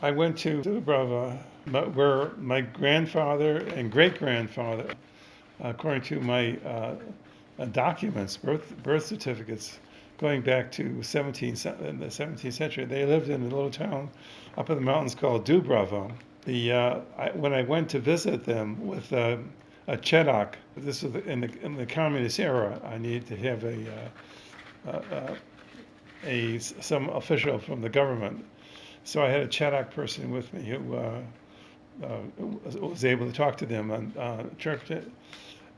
I went to Dubrava, where my grandfather and great-grandfather, according to my documents, birth certificates, going back to in the 17th century, they lived in a little town up in the mountains called Dubrava. When I went to visit them with a Chedok, this was in the communist era, I needed to have some official from the government. So I had a Chedok person with me who was able to talk to them on church.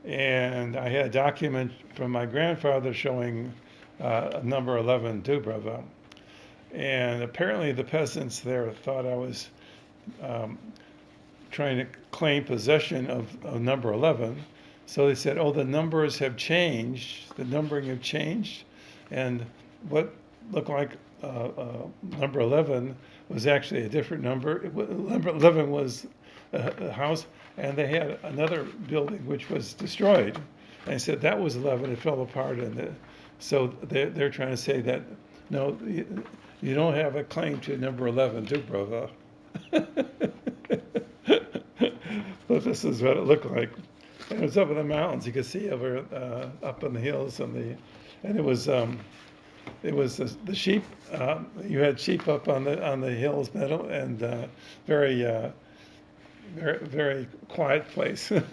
And I had a document from my grandfather showing number 11 Dubrava. And apparently the peasants there thought I was trying to claim possession of number 11. So they said, oh, the numbers have changed, the numbering have changed, and what looked like number 11 was actually a different number. Number 11 was a house, and they had another building which was destroyed. And I said, that was 11, it fell apart. So they're trying to say that, no, you don't have a claim to number 11, Dubrava. But this is what it looked like. And it was up in the mountains. You could see over up in the hills, and it was the sheep. You had sheep up on the hills, meadow, and very very quiet place. And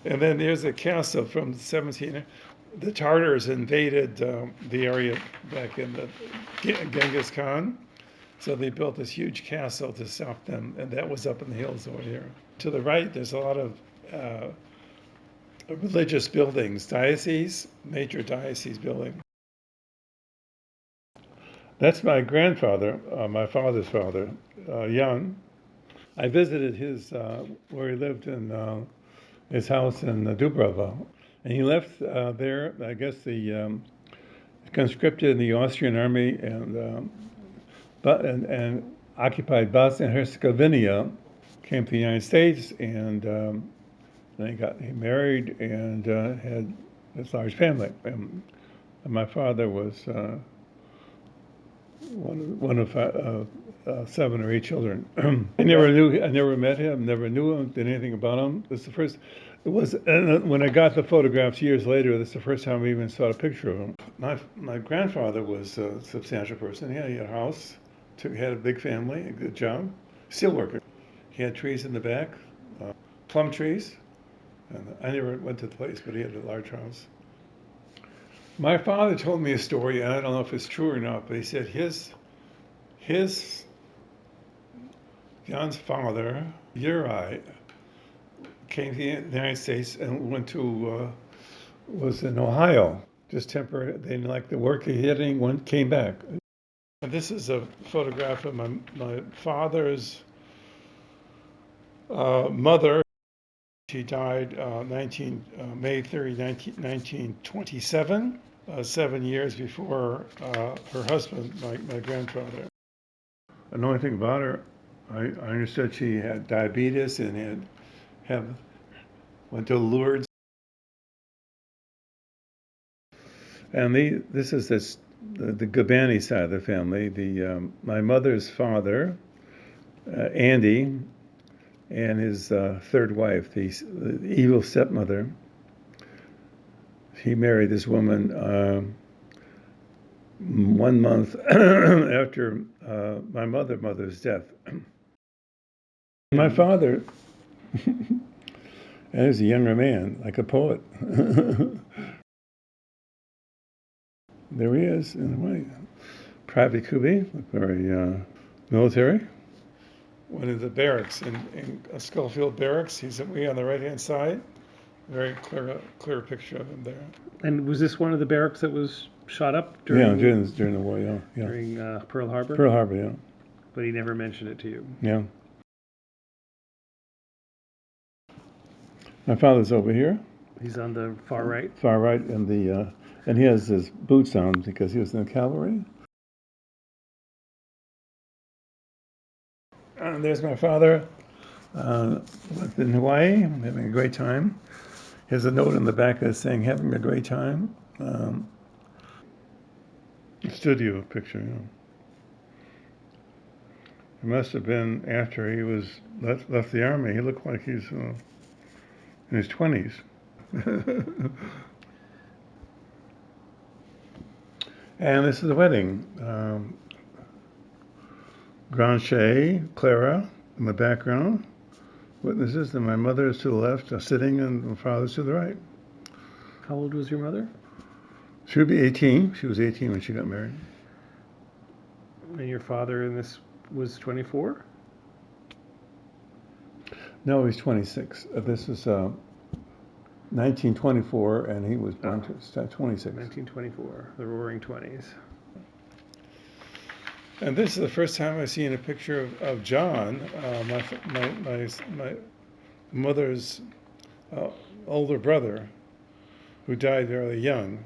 then there's a castle from 17. The Tartars invaded the area back in the Genghis Khan. So they built this huge castle to stop them, and that was up in the hills over here. To the right, there's a lot of religious buildings, major diocese building. That's my grandfather, my father's father, Jan. I visited where he lived in his house in Dubrava, and he left there. I guess the conscripted in the Austrian army and occupied Bosnia and Herzegovina, came to the United States, and then he married and had this large family. And my father was one of 7 or 8 children. I never met him, never knew him, did anything about him. When I got the photographs years later, that's the first time I even saw a picture of him. My grandfather was a substantial person. He had a house, had a big family, a good job, steel worker. He had trees in the back, plum trees. And I never went to the place, but he had a large house. My father told me a story, and I don't know if it's true or not, but he said Jan's father, Uri, came to the United States and was in Ohio, just temporary. They didn't like the work he had, and came back. And this is a photograph of my father's mother. She died May 30, 1927, 7 years before her husband, my grandfather. I know anything about her. I understood she had diabetes and went to Lourdes. And this is the Gabani side of the family. My mother's father, Andy, and his third wife, the evil stepmother. He married this woman 1 month after my mother's death. My father, and he was a younger man, like a poet. There he is in the white. Private Kubi, very military. One of the barracks in Schofield Barracks. He's way on the right-hand side. Very clear picture of him there. And was this one of the barracks that was shot up during the war, yeah. During Pearl Harbor? Pearl Harbor, yeah. But he never mentioned it to you. Yeah. My father's over here. He's on the far right? Far right, and he has his boots on because he was in the cavalry. And there's my father in Hawaii, having a great time. Here's a note in the back that's saying, having a great time. Studio picture, It must have been after he was left the army. He looked like he's in his 20s. And this is the wedding. Grancher, Clara in the background. Witnesses, and my mother is to the left, sitting, and my father's to the right. How old was your mother? She would be 18. She was 18 when she got married. And your father in this was 24? No, he's 26. This is 1924, and he was born to 26. 1924, the Roaring Twenties. And this is the first time I've seen a picture of John, my mother's older brother, who died very young.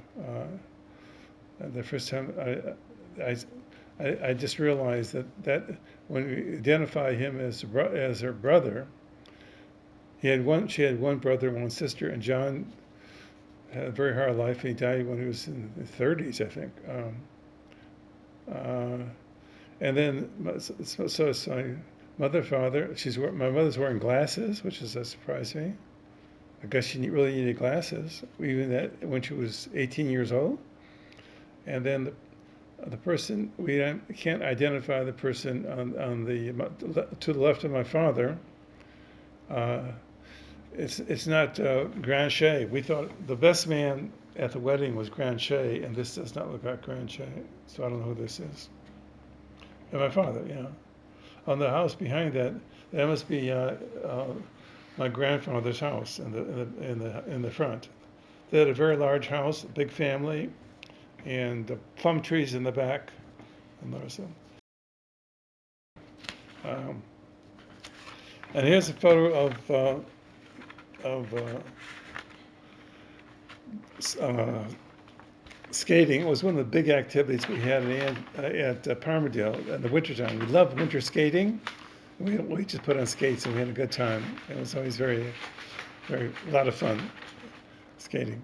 The first time I just realized that when we identify him as her brother, she had one brother, one sister, and John had a very hard life. He died when he was in his 30s, I think. And then, so it's my mother, father. My mother's wearing glasses, which is surprised me. I guess she really needed glasses, even that when she was 18 years old. And then the person, we can't identify the person to the left of my father. It's not Grancher. We thought the best man at the wedding was Grancher, and this does not look like Grancher. So I don't know who this is. And my father, yeah. On the house behind that must be my grandfather's house in the front. They had a very large house, a big family, and plum trees in the back. And here's a photo of skating. It was one of the big activities we had at Palmerdale in the wintertime. We loved winter skating. We just put on skates and we had a good time. It was always a lot of fun skating.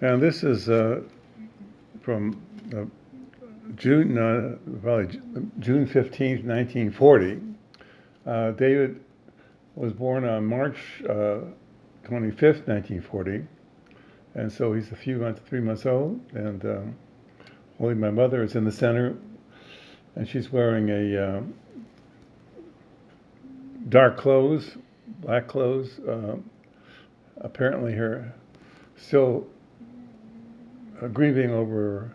And this is from June 15th, 1940. David was born on March 25th, 1940. And so he's 3 months old, and only my mother is in the center, and she's wearing a dark clothes, black clothes. Apparently, her still grieving over.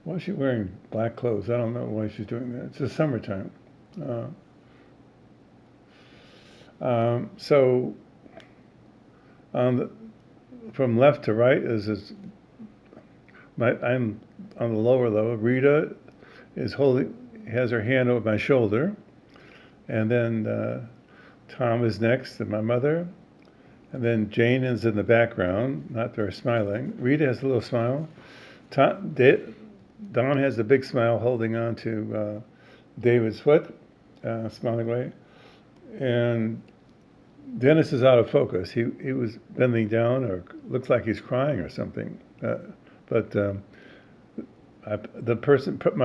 Why is she wearing black clothes? I don't know why she's doing that. It's the summertime. So. From left to right I'm on the lower level. Rita has her hand over my shoulder, and then Tom is next, and my mother, and then Jane is in the background, not very smiling. Rita has a little smile. Don has a big smile, holding on to David's foot, smiling away, and Dennis is out of focus. He was bending down, or looks like he's crying or something. My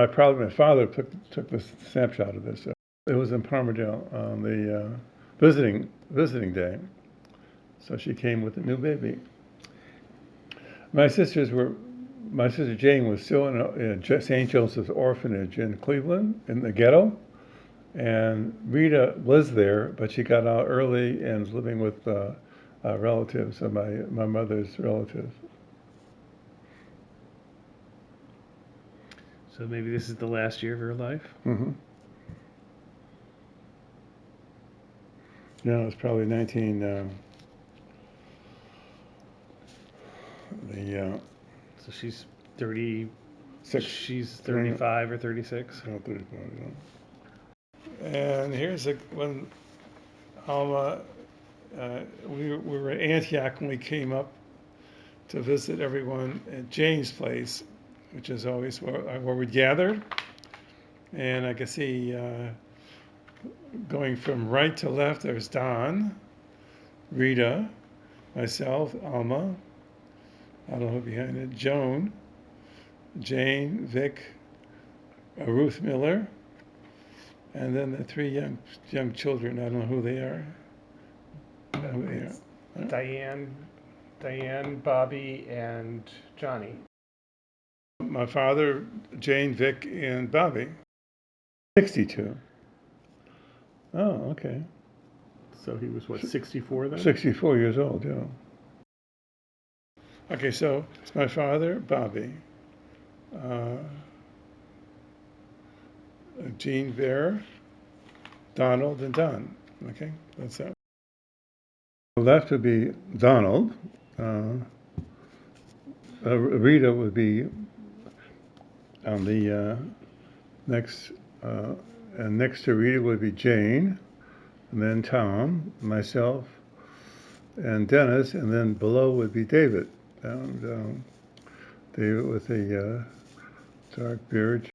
father took this snapshot of this. It was in Palmerdale on the visiting day. So she came with a new baby. My sister Jane was still in St. Joseph's Orphanage in Cleveland, in the ghetto. And Rita was there, but she got out early and was living with relatives, my mother's relatives. So maybe this is the last year of her life? Mm-hmm. Yeah, it was probably 19... So she's 30... She's 35 or 36? No, 35, yeah. And here's when Alma, we were at Antioch when we came up to visit everyone at Jane's place, which is always where we gathered. And I can see going from right to left, there's Don, Rita, myself, Alma, I don't know who behind it, Joan, Jane, Vic, Ruth Miller, and then the three young children. I don't know who they are. Who they are. Diane, Bobby, and Johnny. My father, Jane, Vic, and Bobby. 62. Oh, okay. So he was what, 64 then? 64 years old, yeah. Okay, so it's my father, Bobby, Jean Bear, Donald, and Don. Okay, that's that. The left would be Donald. Rita would be on the next, and next to Rita would be Jane, and then Tom, myself, and Dennis, and then below would be David. David with a dark beard.